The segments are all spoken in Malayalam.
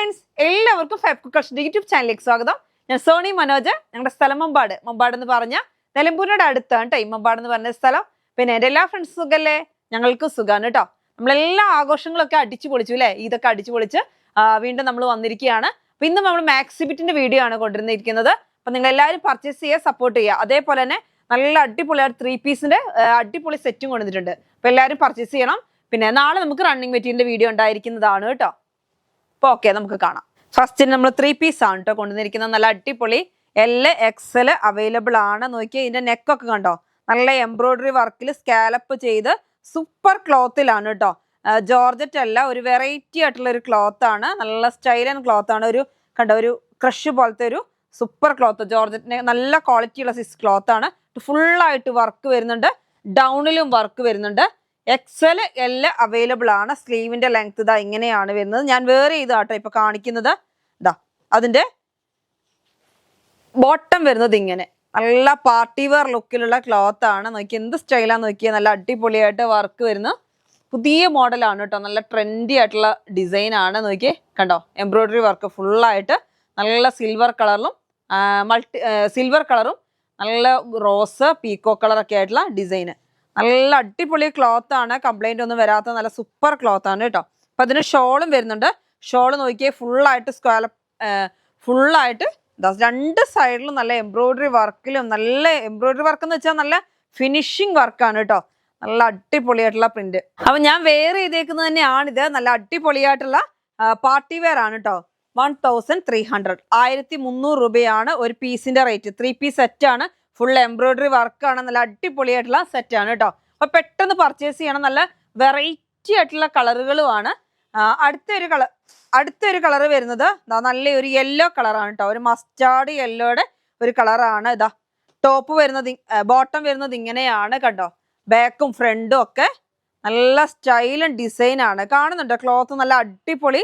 ഫ്രണ്ട്സ്, എല്ലാവർക്കും ഫാബ് കുക്കേഴ്സിന്റെ യൂട്യൂബ് ചാനലിലേക്ക് സ്വാഗതം. ഞാൻ സോണി മനോജ്. ഞങ്ങളുടെ സ്ഥലം മമ്പാട്. മമ്പാട് എന്ന് പറഞ്ഞ നിലമ്പൂരിനോട് അടുത്താണ് കേട്ടോ ഈ മമ്പാട് എന്ന് പറഞ്ഞ സ്ഥലം. പിന്നെ എൻ്റെ എല്ലാ ഫ്രണ്ട്സ് സുഖല്ലേ? ഞങ്ങൾക്ക് സുഖമാണ് കേട്ടോ. നമ്മളെല്ലാ ആഘോഷങ്ങളൊക്കെ അടിച്ചു പൊളിച്ചു അല്ലേ? ഇതൊക്കെ അടിച്ചു പൊളിച്ച് വീണ്ടും നമ്മൾ വന്നിരിക്കുകയാണ്. അപ്പൊ ഇന്ന് നമ്മൾ മാക്സിബിറ്റിന്റെ വീഡിയോ ആണ് കൊണ്ടുവന്നിരിക്കുന്നത്. അപ്പൊ നിങ്ങൾ എല്ലാവരും പർച്ചേസ് ചെയ്യുക, സപ്പോർട്ട് ചെയ്യുക. അതേപോലെ തന്നെ നല്ല അടിപൊളിയായിട്ട് 3 പീസിന്റെ അടിപൊളി സെറ്റും കൊണ്ടുവന്നിട്ടുണ്ട്. അപ്പൊ എല്ലാവരും പർച്ചേസ് ചെയ്യണം. പിന്നെ നാളെ നമുക്ക് റണ്ണിങ് മെറ്റീരിയലിന്റെ വീഡിയോ ഉണ്ടായിരിക്കുന്നതാണ് കേട്ടോ. അപ്പൊ ഓക്കെ, നമുക്ക് കാണാം. ഫസ്റ്റ് നമ്മൾ 3 പീസ് ആണ് കേട്ടോ കൊണ്ടുവന്നിരിക്കുന്നത്. നല്ല അടിപൊളി LXL അവൈലബിൾ ആണ്. നോക്കിയാൽ ഇതിന്റെ നെക്കൊക്കെ കണ്ടോ, നല്ല എംബ്രോയിഡറി വർക്കിൽ സ്കാലപ്പ് ചെയ്ത് സൂപ്പർ ക്ലോത്തിലാണ് കേട്ടോ. ജോർജറ്റ് അല്ല, ഒരു വെറൈറ്റി ആയിട്ടുള്ള ഒരു ക്ലോത്ത് ആണ്. നല്ല സ്റ്റൈലൻ ക്ലോത്ത് ആണ്. ഒരു കണ്ടോ, ഒരു ക്രഷ് പോലത്തെ ഒരു സൂപ്പർ ക്ലോത്ത്. ജോർജറ്റിന് നല്ല ക്വാളിറ്റി ഉള്ള ക്ലോത്ത് ആണ്. ഫുള്ളായിട്ട് വർക്ക് വരുന്നുണ്ട്. ഡൗണിലും വർക്ക് വരുന്നുണ്ട്. XL L അവൈലബിൾ ആണ്. സ്ലീവിന്റെ ലെങ്ത് ഇതാ ഇങ്ങനെയാണ് വരുന്നത്. ഞാൻ വേറെ ചെയ്താട്ടോ ഇപ്പൊ കാണിക്കുന്നത്. ഇതാ അതിന്റെ ബോട്ടം വരുന്നത് ഇങ്ങനെ നല്ല പാർട്ടി വെയർ ലുക്കിലുള്ള ക്ലോത്ത് ആണ്. നോക്കി എന്ത് സ്റ്റൈലാന്ന് നോക്കിയാൽ നല്ല അടിപൊളിയായിട്ട് വർക്ക് വരുന്ന പുതിയ മോഡലാണ് കേട്ടോ. നല്ല ട്രെൻഡി ആയിട്ടുള്ള ഡിസൈൻ ആണ്. നോക്കിയേ കണ്ടോ, എംബ്രോയിഡറി വർക്ക് ഫുള്ളായിട്ട് നല്ല സിൽവർ കളറും നല്ല റോസ് പീക്കോ കളറൊക്കെ ആയിട്ടുള്ള ഡിസൈന്. നല്ല അടിപൊളി ക്ലോത്ത് ആണ്. കംപ്ലൈന്റ് ഒന്നും വരാത്ത നല്ല സൂപ്പർ ക്ലോത്ത് ആണ് കേട്ടോ. അപ്പൊ അതിന് ഷോളും വരുന്നുണ്ട്. ഷോള് നോക്കിയേ ഫുള്ളായിട്ട് ഫുള്ളായിട്ട് രണ്ട് സൈഡിലും നല്ല എംബ്രോയിഡറി വർക്കിലും, നല്ല എംബ്രോയിഡറി വർക്ക് എന്ന് വെച്ചാൽ നല്ല ഫിനിഷിങ് വർക്കാണ് കേട്ടോ. നല്ല അടിപൊളിയായിട്ടുള്ള പ്രിന്റ്. അപ്പൊ ഞാൻ വെയർ ചെയ്തേക്കുന്നത് തന്നെയാണിത്. നല്ല അടിപൊളിയായിട്ടുള്ള പാർട്ടി വെയർ ആണ് കേട്ടോ. 1300 1300 രൂപയാണ് ഒരു പീസിന്റെ റേറ്റ്. 3 പീസ് സെറ്റ് ആണ്. ഫുൾ എംബ്രോയിഡറി വർക്കാണ്. നല്ല അടിപൊളിയായിട്ടുള്ള സെറ്റ് ആണ് കേട്ടോ. അപ്പൊ പെട്ടെന്ന് പർച്ചേസ് ചെയ്യണം. നല്ല വെറൈറ്റി ആയിട്ടുള്ള കളറുകളുമാണ്. അടുത്തൊരു കളർ വരുന്നത് നല്ല ഒരു യെല്ലോ കളറാണ് കേട്ടോ. ഒരു മസ്റ്റാർഡ് യെല്ലോയുടെ ഒരു കളറാണ്. ഇതാ ടോപ്പ് വരുന്നത്, ബോട്ടം വരുന്നത് ഇങ്ങനെയാണ് കണ്ടോ. ബാക്കും ഫ്രണ്ടും ഒക്കെ നല്ല സ്റ്റൈലും ഡിസൈൻ ആണ്. കാണുന്നുണ്ടോ ക്ലോത്ത്? നല്ല അടിപൊളി,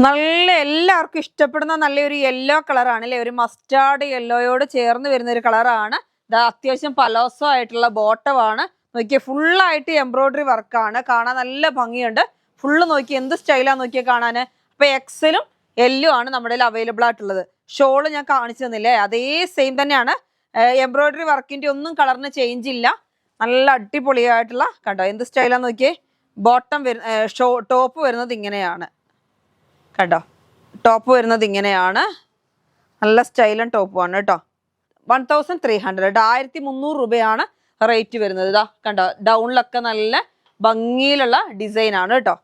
നല്ല എല്ലാവർക്കും ഇഷ്ടപ്പെടുന്ന നല്ലൊരു യെല്ലോ കളറാണ് അല്ലേ. ഒരു മസ്റ്റാർഡ് യെല്ലോയോട് ചേർന്ന് വരുന്ന ഒരു കളറാണ്. ഇതാ അത്യാവശ്യം പലോസോ ആയിട്ടുള്ള ബോട്ടമാണ്. നോക്കിയേ ഫുള്ളായിട്ട് എംബ്രോയിഡറി വർക്കാണ്. കാണാൻ നല്ല ഭംഗിയുണ്ട്. ഫുള്ള് നോക്കി എന്ത് സ്റ്റൈലാന്ന് നോക്കിയാൽ കാണാന്. അപ്പൊ XLും Lഉം ആണ് നമ്മുടെ അവൈലബിൾ ആയിട്ടുള്ളത്. ഷോള് ഞാൻ കാണിച്ചു തന്നില്ലേ, അതേ സെയിം തന്നെയാണ്. എംബ്രോയിഡറി വർക്കിന്റെ ഒന്നും കളറിന് ചേഞ്ച് ഇല്ല. നല്ല അടിപൊളിയായിട്ടുള്ള കണ്ടോ എന്ത് സ്റ്റൈലാന്ന് നോക്കിയേ. ബോട്ടം ടോപ്പ് വരുന്നത് ഇങ്ങനെയാണ് കണ്ടോ. ടോപ്പ് വരുന്നത് ഇങ്ങനെയാണ്. നല്ല സ്റ്റൈലും ടോപ്പുമാണ് കേട്ടോ. 1300 1300 രൂപയാണ് റേറ്റ് വരുന്നത്. ഇതാ കണ്ടോ, ഡൗണിലൊക്കെ നല്ല ഭംഗിയിലുള്ള ഡിസൈൻ ആണ് കേട്ടോ.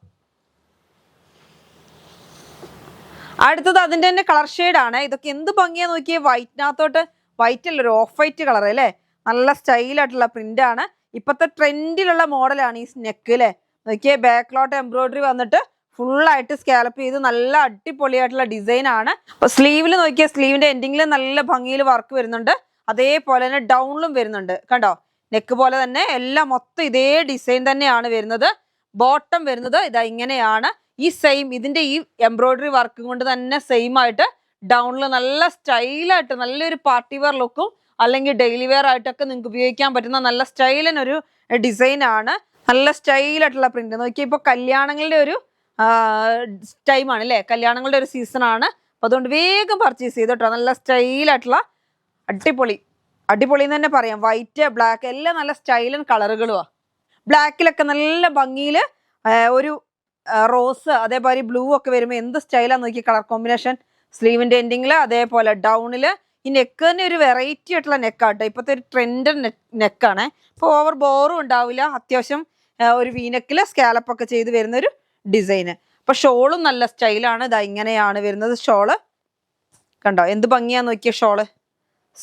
അടുത്തത് അതിന്റെ തന്നെ കളർ ഷെയ്ഡ് ആണ്. ഇതൊക്കെ എന്ത് ഭംഗിയാ നോക്കിയേ. വൈറ്റിനകത്തോട്ട്, വൈറ്റ് അല്ല ഒരു ഓഫ് വൈറ്റ് കളർ അല്ലേ. നല്ല സ്റ്റൈലായിട്ടുള്ള പ്രിന്റ് ആണ്. ഇപ്പോഴത്തെ ട്രെൻഡിലുള്ള മോഡലാണ് ഈ നെക്ക് അല്ലേ. നോക്കിയേ ബാക്കിലോട്ട് എംബ്രോയിഡറി വന്നിട്ട് ഫുള്ളായിട്ട് സ്കാലപ്പ് ചെയ്ത് നല്ല അടിപൊളിയായിട്ടുള്ള ഡിസൈൻ ആണ്. അപ്പൊ സ്ലീവിൽ നോക്കിയാൽ സ്ലീവിന്റെ എൻഡിങ്ങിൽ നല്ല ഭംഗിയിൽ വർക്ക് വരുന്നുണ്ട്. അതേപോലെ തന്നെ ഡൗണിലും വരുന്നുണ്ട് കണ്ടോ. നെക്ക് പോലെ തന്നെ എല്ലാം മൊത്തം ഇതേ ഡിസൈൻ തന്നെയാണ് വരുന്നത്. ബോട്ടം വരുന്നത് ഇതാ ഇങ്ങനെയാണ്. ഈ സെയിം ഇതിന്റെ ഈ എംബ്രോയിഡറി വർക്ക് കൊണ്ട് തന്നെ സെയിം ആയിട്ട് ഡൗണിൽ നല്ല സ്റ്റൈലായിട്ട് നല്ലൊരു പാർട്ടി വെയർ ലുക്കും അല്ലെങ്കിൽ ഡെയിലി വെയർ ആയിട്ടൊക്കെ നിങ്ങൾക്ക് ഉപയോഗിക്കാൻ പറ്റുന്ന നല്ല സ്റ്റൈലിനൊരു ഡിസൈൻ ആണ്. നല്ല സ്റ്റൈലായിട്ടുള്ള പ്രിന്റ്. നോക്കിയാൽ ഇപ്പൊ കല്യാണങ്ങളുടെ ഒരു ടൈമാണ് അല്ലേ, കല്യാണങ്ങളുടെ ഒരു സീസൺ ആണ്. അപ്പൊ അതുകൊണ്ട് വേഗം പർച്ചേസ് ചെയ്തോട്ടോ. നല്ല സ്റ്റൈലായിട്ടുള്ള അടിപൊളി എന്ന് തന്നെ പറയാം. വൈറ്റ് ബ്ലാക്ക് എല്ലാം നല്ല സ്റ്റൈലൻ കളറുകളുമാണ്. ബ്ലാക്കിലൊക്കെ നല്ല ഭംഗിയിൽ ഒരു റോസ് അതേപോലെ ബ്ലൂ ഒക്കെ വരുമ്പോൾ എന്ത് സ്റ്റൈലാന്ന് നോക്കി കളർ കോമ്പിനേഷൻ. സ്ലീവിന്റെ എൻഡിങ്ങിൽ അതേപോലെ ഡൗണില് ഈ നെക്ക് തന്നെ ഒരു വെറൈറ്റി ആയിട്ടുള്ള നെക്കാട്ടോ. ഇപ്പോഴത്തെ ഒരു ട്രെൻഡ് നെക്കാണ്. ഇപ്പോൾ ഓവർ ബോറും ഉണ്ടാവില്ല. അത്യാവശ്യം ഒരു വീനെക്കില് സ്കാലപ്പ് ഒക്കെ ചെയ്ത് വരുന്ന ഒരു ഡിസൈന്. അപ്പൊ ഷോളും നല്ല സ്റ്റൈലാണ്. ഇതാ ഇങ്ങനെയാണ് വരുന്നത് ഷോള് കണ്ടോ. എന്ത് ഭംഗിയാന്ന് നോക്കിയ ഷോള്.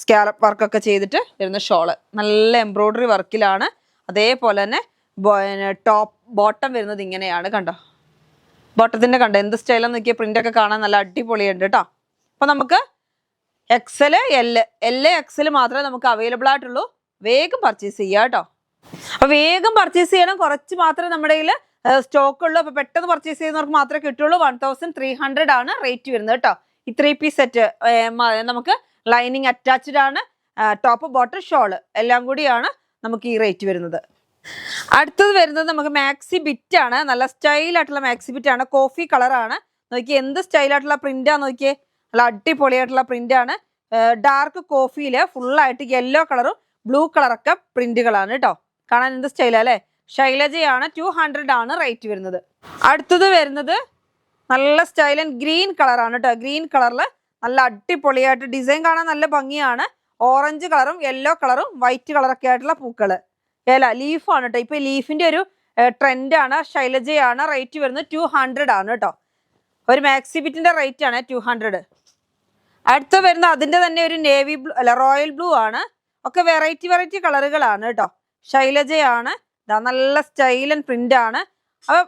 സ്കാലപ്പ് വർക്കൊക്കെ ചെയ്തിട്ട് വരുന്ന ഷോള് നല്ല എംബ്രോയിഡറി വർക്കിലാണ്. അതേപോലെ തന്നെ ബോട്ടം വരുന്നത് ഇങ്ങനെയാണ് കണ്ടോ. ബോട്ടത്തിന്റെ കണ്ടോ എന്ത് സ്റ്റൈലാന്ന് നോക്കിയ പ്രിന്റ് ഒക്കെ കാണാൻ നല്ല അടിപൊളിയുണ്ട് കേട്ടോ. അപ്പൊ നമുക്ക് XL L XL മാത്രമേ നമുക്ക് അവൈലബിൾ ആയിട്ടുള്ളൂ. വേഗം പർച്ചേസ് ചെയ്യാം കേട്ടോ. അപ്പൊ വേഗം പർച്ചേസ് ചെയ്യണം. കുറച്ച് മാത്രമേ നമ്മുടെ കയ്യിൽ സ്റ്റോക്ക് ഉള്ളൂ. അപ്പൊ പെട്ടെന്ന് പർച്ചേസ് ചെയ്യുന്നവർക്ക് മാത്രമേ കിട്ടുള്ളൂ. 1300 ആണ് റേറ്റ് വരുന്നത് കേട്ടോ. ഈ 3 പീസ് സെറ്റ് നമുക്ക് ലൈനിങ് അറ്റാച്ച്ഡ് ആണ്. ടോപ്പ് ബോട്ടം ഷോള് എല്ലാം കൂടിയാണ് നമുക്ക് ഈ റേറ്റ് വരുന്നത്. അടുത്തത് വരുന്നത് നമുക്ക് മാക്സി ബിറ്റ് ആണ്. നല്ല സ്റ്റൈലായിട്ടുള്ള മാക്സി ബിറ്റ് ആണ്. കോഫി കളറാണ്. നോക്കിയേ എന്ത് സ്റ്റൈലായിട്ടുള്ള പ്രിന്റാ നോക്കിയേ, നല്ല അടിപൊളിയായിട്ടുള്ള പ്രിന്റാണ്. ഡാർക്ക് കോഫിയില് ഫുള്ളായിട്ട് യെല്ലോ കളറും ബ്ലൂ കളറൊക്കെ പ്രിന്റുകളാണ് കേട്ടോ. കാണാൻ എന്ത് സ്റ്റൈലാ അല്ലേ. ശൈലജയാണ്. 200 ആണ് റേറ്റ് വരുന്നത്. അടുത്തത് വരുന്നത് നല്ല സ്റ്റൈലൻ ഗ്രീൻ കളറാണ് കേട്ടോ. ഗ്രീൻ കളറിൽ നല്ല അടിപൊളിയായിട്ട് ഡിസൈൻ കാണാൻ നല്ല ഭംഗിയാണ്. ഓറഞ്ച് കളറും യെല്ലോ കളറും വൈറ്റ് കളറൊക്കെ ആയിട്ടുള്ള പൂക്കള്. ലീഫാണ് കേട്ടോ. ഇപ്പൊ ലീഫിന്റെ ഒരു ട്രെൻഡാണ്. ശൈലജയാണ്. റേറ്റ് വരുന്നത് 200 ആണ് കേട്ടോ. ഒരു മാക്സി ബിറ്റിന്റെ റേറ്റ് ആണ് 200. അടുത്ത വരുന്ന അതിന്റെ തന്നെ ഒരു നേവി ബ്ലൂ അല്ല റോയൽ ബ്ലൂ ആണ്. ഒക്കെ വെറൈറ്റി കളറുകളാണ് കേട്ടോ. ശൈലജയാണ്. നല്ല സ്റ്റൈലൻ പ്രിന്റ് ആണ്. അപ്പൊ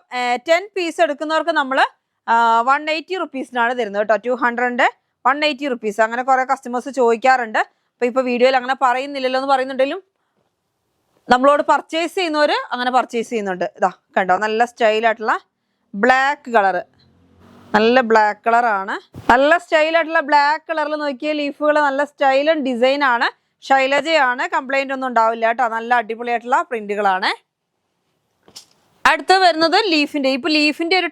10 പീസ് എടുക്കുന്നവർക്ക് നമ്മൾ 180 റുപ്പീസിനാണ് തരുന്നത് കേട്ടോ. 200 180 റുപ്പീസ്. അങ്ങനെ കുറെ കസ്റ്റമേഴ്സ് ചോദിക്കാറുണ്ട്. അപ്പൊ ഇപ്പൊ വീഡിയോയിൽ അങ്ങനെ പറയുന്നില്ലല്ലോ എന്ന് പറയുന്നുണ്ടെങ്കിലും നമ്മളോട് പർച്ചേസ് ചെയ്യുന്നവര് അങ്ങനെ പർച്ചേസ് ചെയ്യുന്നുണ്ട്. ഇതാ കണ്ടോ, നല്ല സ്റ്റൈലായിട്ടുള്ള ബ്ലാക്ക് കളറ്, നല്ല ബ്ലാക്ക് കളറാണ്. നല്ല സ്റ്റൈലായിട്ടുള്ള ബ്ലാക്ക് കളറിൽ നോക്കിയ ലീഫുകൾ നല്ല സ്റ്റൈലൻ ഡിസൈൻ ആണ്. ശൈലജയാണ്. കംപ്ലൈന്റ് ഒന്നും ഉണ്ടാവില്ല കേട്ടോ. നല്ല അടിപൊളിയായിട്ടുള്ള പ്രിന്റുകളാണ്. അടുത്ത് വരുന്നത് ലീഫിന്റെ ഒരു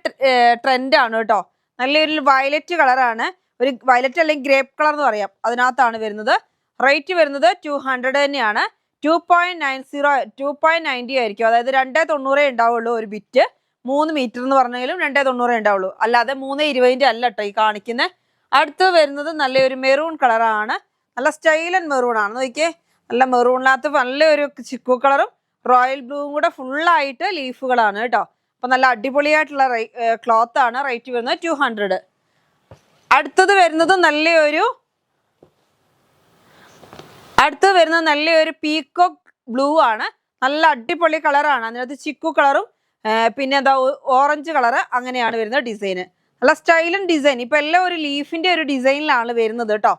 ട്രെൻഡ് ആണ് കേട്ടോ. നല്ലൊരു വയലറ്റ് കളറാണ്. ഒരു വയലറ്റ് അല്ലെങ്കിൽ ഗ്രേപ്പ് കളർ എന്ന് പറയാം. അതിനകത്താണ് വരുന്നത്. റേറ്റ് വരുന്നത് 200 തന്നെയാണ്. 2.90 ആയിരിക്കും. അതായത് 2.90 ഉണ്ടാവുള്ളൂ ഒരു ബിറ്റ്. 3 മീറ്റർ എന്ന് പറഞ്ഞെങ്കിലും 2.90 ഉണ്ടാവുള്ളൂ. അല്ലാതെ 3.20 അല്ല കേട്ടോ ഈ കാണിക്കുന്നത്. അടുത്ത് വരുന്നത് നല്ലൊരു മെറൂൺ കളറാണ്. നല്ല സ്റ്റൈലൻ മെറൂൺ ആണ്. നോക്കിയേ, നല്ല മെറൂണിനകത്ത് നല്ലൊരു ചിക്കു കളറും റോയൽ ബ്ലൂവും കൂടെ ഫുള്ളായിട്ട് ലീഫുകളാണ് കേട്ടോ. അപ്പൊ നല്ല അടിപൊളിയായിട്ടുള്ള ക്ലോത്ത് ആണ്. റേറ്റ് വരുന്നത് 200. അടുത്തത് വരുന്നത് നല്ലൊരു പീക്കോക്ക് ബ്ലൂ ആണ്. നല്ല അടിപൊളി കളറാണ്. അതിനകത്ത് ചിക്കു കളറും പിന്നെ എന്താ ഓറഞ്ച് കളറ് അങ്ങനെയാണ് വരുന്നത് ഡിസൈന്. നല്ല സ്റ്റൈലൻ ഡിസൈൻ. ഇപ്പൊ എല്ലാം ഒരു ലീഫിന്റെ ഒരു ഡിസൈനിലാണ് വരുന്നത് കേട്ടോ.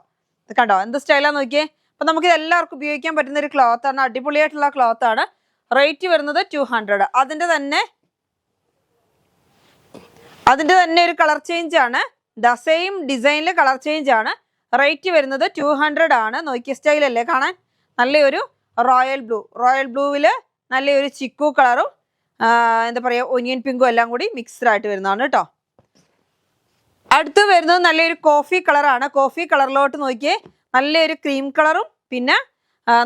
കണ്ടോ എന്ത് സ്റ്റൈലാന്ന് നോക്കിയേ. അപ്പൊ നമുക്ക് ഇത് എല്ലാവർക്കും ഉപയോഗിക്കാൻ പറ്റുന്ന ഒരു ക്ലോത്ത് ആണ്. അടിപൊളിയായിട്ടുള്ള ക്ലോത്ത് ആണ്. റേറ്റ് വരുന്നത് 200. അതിന്റെ തന്നെ ഒരു കളർ ചേഞ്ച് ആണ്. സെയിം ഡിസൈനിൽ കളർ ചേഞ്ച് ആണ്. റേറ്റ് വരുന്നത് 200 ആണ്. നോക്കിയ സ്റ്റൈലല്ലേ കാണാൻ. നല്ലൊരു റോയൽ ബ്ലൂവില് നല്ലൊരു ചിക്കു കളറും എന്താ പറയാ ഒനിയൻ പിങ്കും എല്ലാം കൂടി മിക്സ്ഡ് ആയിട്ട് വരുന്നതാണ് കേട്ടോ. അടുത്ത് വരുന്നത് നല്ലൊരു കോഫി കളറാണ്. കോഫി കളറിലോട്ട് നോക്കിയേ, നല്ലൊരു ക്രീം കളറും പിന്നെ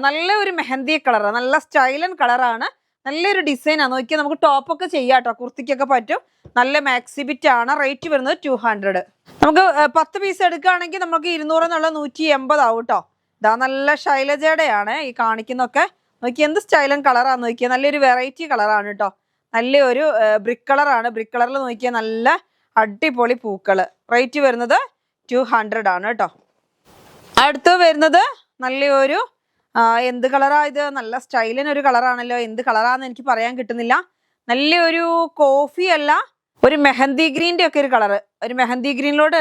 നല്ലൊരു മെഹന്തി കളർ. നല്ല സ്റ്റൈലൻ കളറാണ്. നല്ലൊരു ഡിസൈനാണ്. നോക്കിയാൽ നമുക്ക് ടോപ്പൊക്കെ ചെയ്യാം കേട്ടോ. കുർത്തിക്കൊക്കെ പറ്റും. നല്ല മാക്സി ബിറ്റ് ആണ്. റേറ്റ് വരുന്നത് 200. നമുക്ക് 10 പീസ് എടുക്കുകയാണെങ്കിൽ നമുക്ക് 200 എന്നുള്ള 180 ആവും കേട്ടോ. ഇതാ നല്ല ശൈലജയുടെയാണ് ഈ കാണിക്കുന്നൊക്കെ. നോക്കി എന്ത് സ്റ്റൈലൻ കളറാന്ന് നോക്കിയാൽ. നല്ലൊരു വെറൈറ്റി കളറാണ് കേട്ടോ. നല്ലൊരു ബ്രിക്ക് കളറാണ്. ബ്രിക്ക് കളറിൽ നോക്കിയാൽ നല്ല അടിപൊളി പൂക്കള്. റേറ്റ് വരുന്നത് 200 ആണ് കേട്ടോ. അടുത്ത് വരുന്നത് നല്ലൊരു എന്ത് കളറാ ഇത്. നല്ല സ്റ്റൈലിന് ഒരു കളറാണല്ലോ. എന്ത് കളറാന്ന് എനിക്ക് പറയാൻ കിട്ടുന്നില്ല. നല്ലൊരു കോഫി അല്ല, ഒരു മെഹന്തി ഗ്രീൻ്റെ ഒക്കെ ഒരു കളറ്. ഒരു മെഹന്തി ഗ്രീനിലോട്ട്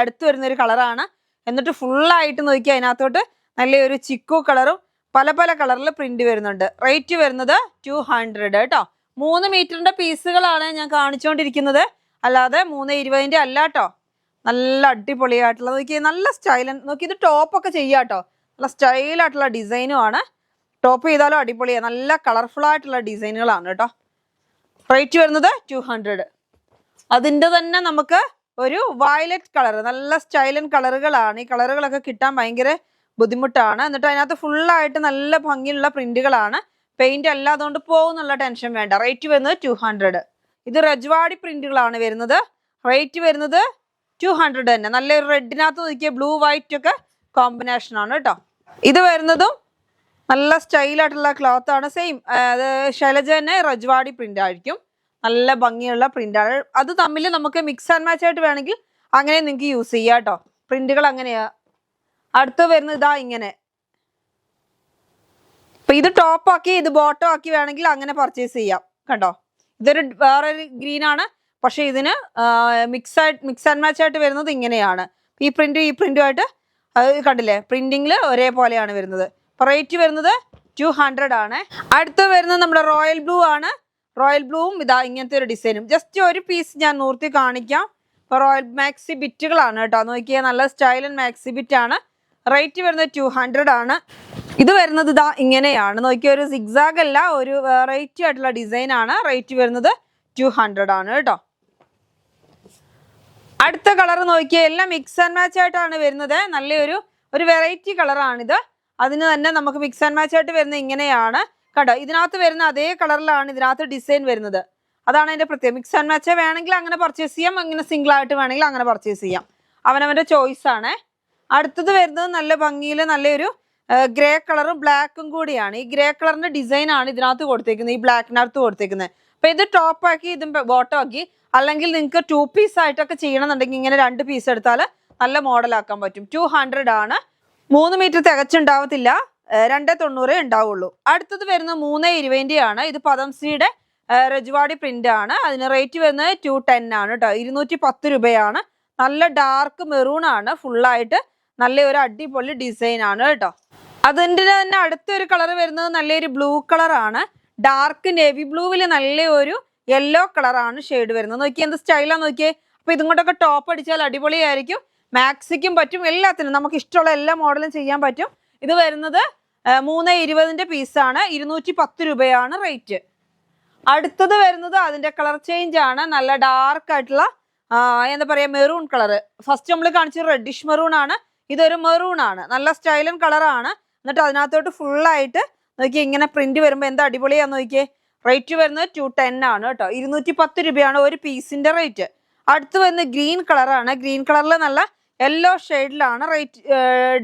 അടുത്ത് വരുന്ന ഒരു കളറാണ്. എന്നിട്ട് ഫുള്ളായിട്ട് നോക്കിയാൽ അതിനകത്തോട്ട് നല്ലൊരു ചിക്കു കളറും പല കളറിൽ പ്രിന്റ് വരുന്നുണ്ട്. റേറ്റ് വരുന്നത് 200 കേട്ടോ. 3 മീറ്ററിന്റെ പീസുകളാണ് ഞാൻ കാണിച്ചുകൊണ്ടിരിക്കുന്നത്. അല്ലാതെ 3.20 അല്ല കേട്ടോ. നല്ല അടിപൊളിയായിട്ടുള്ള നോക്കി, നല്ല സ്റ്റൈലൻ നോക്കി. ഇത് ടോപ്പൊക്കെ ചെയ്യാം കേട്ടോ. നല്ല സ്റ്റൈലായിട്ടുള്ള ഡിസൈനും ആണ്. ടോപ്പ് ചെയ്താലും അടിപൊളിയാണ്. നല്ല കളർഫുൾ ആയിട്ടുള്ള ഡിസൈനുകളാണ് കേട്ടോ. റേറ്റ് വരുന്നത് 200. അതിൻ്റെ തന്നെ നമുക്ക് ഒരു വയലറ്റ് കളർ, നല്ല സ്റ്റൈലൻ കളറുകളാണ്. ഈ കളറുകളൊക്കെ കിട്ടാൻ ഭയങ്കര ബുദ്ധിമുട്ടാണ്. എന്നിട്ട് അതിനകത്ത് ഫുള്ളായിട്ട് നല്ല ഭംഗിയുള്ള പ്രിന്റുകളാണ്. പെയിന്റ് അല്ല, അതുകൊണ്ട് പോകുന്നുള്ള ടെൻഷൻ വേണ്ട. റേറ്റ് വരുന്നത് 200. ഇത് രജ്വാടി പ്രിന്റുകളാണ് വരുന്നത്. റേറ്റ് വരുന്നത് 200 തന്നെ. നല്ലൊരു റെഡിനകത്ത് നോക്കിയ ബ്ലൂ വൈറ്റ് ഒക്കെ കോമ്പിനേഷൻ ആണ് കേട്ടോ. ഇത് വരുന്നതും നല്ല സ്റ്റൈലായിട്ടുള്ള ക്ലോത്ത് ആണ്. സെയിം ശൈലജ തന്നെ രജ്വാടി പ്രിന്റ് ആയിരിക്കും. നല്ല ഭംഗിയുള്ള പ്രിന്റാണ്. അത് തമ്മിൽ നമുക്ക് മിക്സ് ആൻഡ് മാച്ച് ആയിട്ട് വേണമെങ്കിൽ അങ്ങനെ നിങ്ങൾക്ക് യൂസ് ചെയ്യാം കേട്ടോ. പ്രിന്റുകൾ അങ്ങനെയാ. അടുത്ത് വരുന്നത് ഇതാ ഇങ്ങനെ. അപ്പൊ ഇത് ടോപ്പ് ആക്കി ഇത് ബോട്ടം ആക്കി വേണമെങ്കിൽ അങ്ങനെ പർച്ചേസ് ചെയ്യാം. കണ്ടോ, ഇതൊരു വേറൊരു ഗ്രീൻ ആണ്. പക്ഷെ ഇതിന് മിക്സ് ആൻഡ് മാച്ച് ആയിട്ട് വരുന്നത് ഇങ്ങനെയാണ്. ഈ പ്രിന്റുമായിട്ട് കണ്ടില്ലേ, പ്രിന്റിങ്ങിൽ ഒരേപോലെയാണ് വരുന്നത്. അപ്പൊ റേറ്റ് വരുന്നത് 200 ആണ്. അടുത്ത് വരുന്നത് നമ്മുടെ റോയൽ ബ്ലൂ ആണ്. റോയൽ ബ്ലൂവും ഇതാ ഇങ്ങനത്തെ ഒരു ഡിസൈനും. ജസ്റ്റ് ഒരു പീസ് ഞാൻ നൂർത്തി കാണിക്കാം. റോയൽ മാക്സി ബിറ്റുകളാണ് കേട്ടോ. നോക്കിയാൽ നല്ല സ്റ്റൈലൻ മാക്സി ബിറ്റ് ആണ്. റേറ്റ് വരുന്നത് 200 ആണ്. ഇത് വരുന്നത് ഇതാ ഇങ്ങനെയാണ്. നോക്കിയ ഒരു സിഗ്സാഗ് അല്ല, ഒരു വെറൈറ്റി ആയിട്ടുള്ള ഡിസൈൻ ആണ്. റേറ്റ് വരുന്നത് 200 ആണ് കേട്ടോ. അടുത്ത കളർ നോക്കിയാൽ എല്ലാം മിക്സ് ആൻഡ് മാച്ച് ആയിട്ടാണ് വരുന്നത്. നല്ലൊരു വെറൈറ്റി കളറാണിത്. അതിന് തന്നെ നമുക്ക് മിക്സ് ആൻഡ് മാച്ച് ആയിട്ട് വരുന്നത് ഇങ്ങനെയാണ് കണ്ടോ. ഇതിനകത്ത് വരുന്ന അതേ കളറിലാണ് ഇതിനകത്ത് ഡിസൈൻ വരുന്നത്. അതാണ് അതിന്റെ പ്രത്യേകം. മിക്സ് ആൻഡ് മാച്ച് വേണമെങ്കിൽ അങ്ങനെ പർച്ചേസ് ചെയ്യാം, അങ്ങനെ സിംഗിൾ ആയിട്ട് വേണമെങ്കിൽ അങ്ങനെ പർച്ചേസ് ചെയ്യാം. അവനവന്റെ ചോയ്സ് ആണ്. അടുത്തത് വരുന്നത് നല്ല ഭംഗിയിൽ നല്ലൊരു ഗ്രേ കളറും ബ്ലാക്കും കൂടിയാണ്. ഈ ഗ്രേ കളറിന്റെ ഡിസൈൻ ആണ് ഇതിനകത്ത് കൊടുത്തേക്കുന്നത്, ഈ ബ്ലാക്കിനകത്ത് കൊടുത്തേക്കുന്നത്. അപ്പൊ ഇത് ടോപ്പ് ആക്കി ഇതും ബോട്ടം ആക്കി, അല്ലെങ്കിൽ നിങ്ങൾക്ക് 2 പീസ് ആയിട്ടൊക്കെ ചെയ്യണമെന്നുണ്ടെങ്കിൽ ഇങ്ങനെ 2 പീസ് എടുത്താൽ നല്ല മോഡൽ ആക്കാൻ പറ്റും. 200 ആണ്. 3 മീറ്റർ തികച്ചുണ്ടാവത്തില്ല, 290 ഉണ്ടാവുള്ളൂ. അടുത്തത് വരുന്നത് 320 ആണ്. ഇത് പദംശ്രീയുടെ രജവാടി പ്രിന്റ് ആണ്. അതിന് റേറ്റ് വരുന്നത് 210 ആണ് കേട്ടോ. 210 രൂപയാണ്. നല്ല ഡാർക്ക് മെറൂൺ ആണ്, ഫുള്ളായിട്ട് നല്ലൊരു അടിപൊളി ഡിസൈൻ ആണ് കേട്ടോ. അതിൻ്റെ തന്നെ അടുത്തൊരു കളർ വരുന്നത് നല്ലൊരു ബ്ലൂ കളറാണ്. ഡാർക്ക് നേവി ബ്ലൂവിൽ നല്ലൊരു യെല്ലോ കളറാണ് ഷെയ്ഡ് വരുന്നത്. നോക്കിയേ എന്ത് സ്റ്റൈലാന്ന് നോക്കിയേ. അപ്പൊ ഇതും കൊണ്ടൊക്കെ ടോപ്പ് അടിച്ചാൽ അടിപൊളിയായിരിക്കും. മാക്സിക്കും പറ്റും, എല്ലാത്തിനും നമുക്ക് ഇഷ്ടമുള്ള എല്ലാ മോഡലും ചെയ്യാൻ പറ്റും. ഇത് വരുന്നത് 320 പീസാണ്. 210 രൂപയാണ് റേറ്റ്. അടുത്തത് വരുന്നത് അതിന്റെ കളർ ചേഞ്ച് ആണ്. നല്ല ഡാർക്ക് ആയിട്ടുള്ള എന്താ പറയാ മെറൂൺ കളർ. ഫസ്റ്റ് നമ്മൾ കാണിച്ചത് റെഡിഷ് മെറൂൺ ആണ്. ഇതൊരു മെറൂൺ ആണ്. നല്ല സ്റ്റൈലൻ കളറാണ്. എന്നിട്ട് അതിനകത്തോട്ട് ഫുള്ളായിട്ട് നോക്കിയേ ഇങ്ങനെ പ്രിന്റ് വരുമ്പോൾ എന്താ അടിപൊളിയാന്ന് നോക്കിയേ. റേറ്റ് വരുന്നത് 210 ആണ് കേട്ടോ. 210 രൂപയാണ് ഒരു പീസിന്റെ റേറ്റ്. അടുത്ത് വരുന്നത് ഗ്രീൻ കളറാണ്. ഗ്രീൻ കളറിൽ നല്ല യെല്ലോ ഷെയ്ഡിലാണ് റേറ്റ്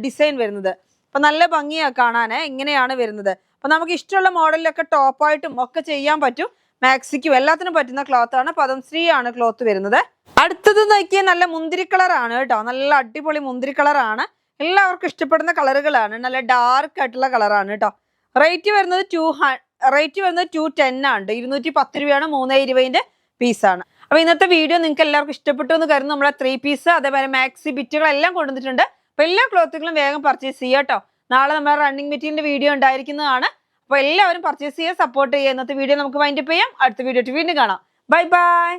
ഡിസൈൻ വരുന്നത്. അപ്പൊ നല്ല ഭംഗിയാണ് കാണാന്. ഇങ്ങനെയാണ് വരുന്നത്. അപ്പൊ നമുക്ക് ഇഷ്ടമുള്ള മോഡലിലൊക്കെ ടോപ്പായിട്ടും ഒക്കെ ചെയ്യാൻ പറ്റും. മാക്സിക്കും എല്ലാത്തിനും പറ്റുന്ന ക്ലോത്ത് ആണ്. പദംശ്രീ ആണ് ക്ലോത്ത് വരുന്നത്. അടുത്തത് നോക്കിയാൽ നല്ല മുന്തിരി കളറാണ് കേട്ടോ. നല്ല അടിപൊളി മുന്തിരി കളറാണ്. എല്ലാവർക്കും ഇഷ്ടപ്പെടുന്ന കളറുകളാണ്. നല്ല ഡാർക്ക് ആയിട്ടുള്ള കളറാണ് കേട്ടോ. റേറ്റ് വരുന്നത് 210 ആണ്. 210 രൂപയാണ്. 320 പീസാണ്. അപ്പൊ ഇന്നത്തെ വീഡിയോ നിങ്ങൾക്ക് എല്ലാവർക്കും ഇഷ്ടപ്പെട്ടു എന്ന് കരുതുന്നു. നമ്മളെ 3 പീസ് അതേപോലെ മാക്സി ബിറ്റുകളെല്ലാം കൊണ്ടുവന്നിട്ടുണ്ട്. അപ്പൊ എല്ലാ ക്ലോത്തുകളും വേഗം പർച്ചേസ് ചെയ്യുക കേട്ടോ. നാളെ നമ്മുടെ റണ്ണിങ് മെറ്റീരിയലിന്റെ വീഡിയോ ഉണ്ടായിരിക്കുന്നതാണ്. അപ്പൊ എല്ലാവരും പർച്ചേസ് ചെയ്യുക, സപ്പോർട്ട് ചെയ്യുക. ഇന്നത്തെ വീഡിയോ നമുക്ക് വൈൻഡപ്പ് ചെയ്യാം. അടുത്ത വീഡിയോ വീണ്ടും കാണാം. Bye bye.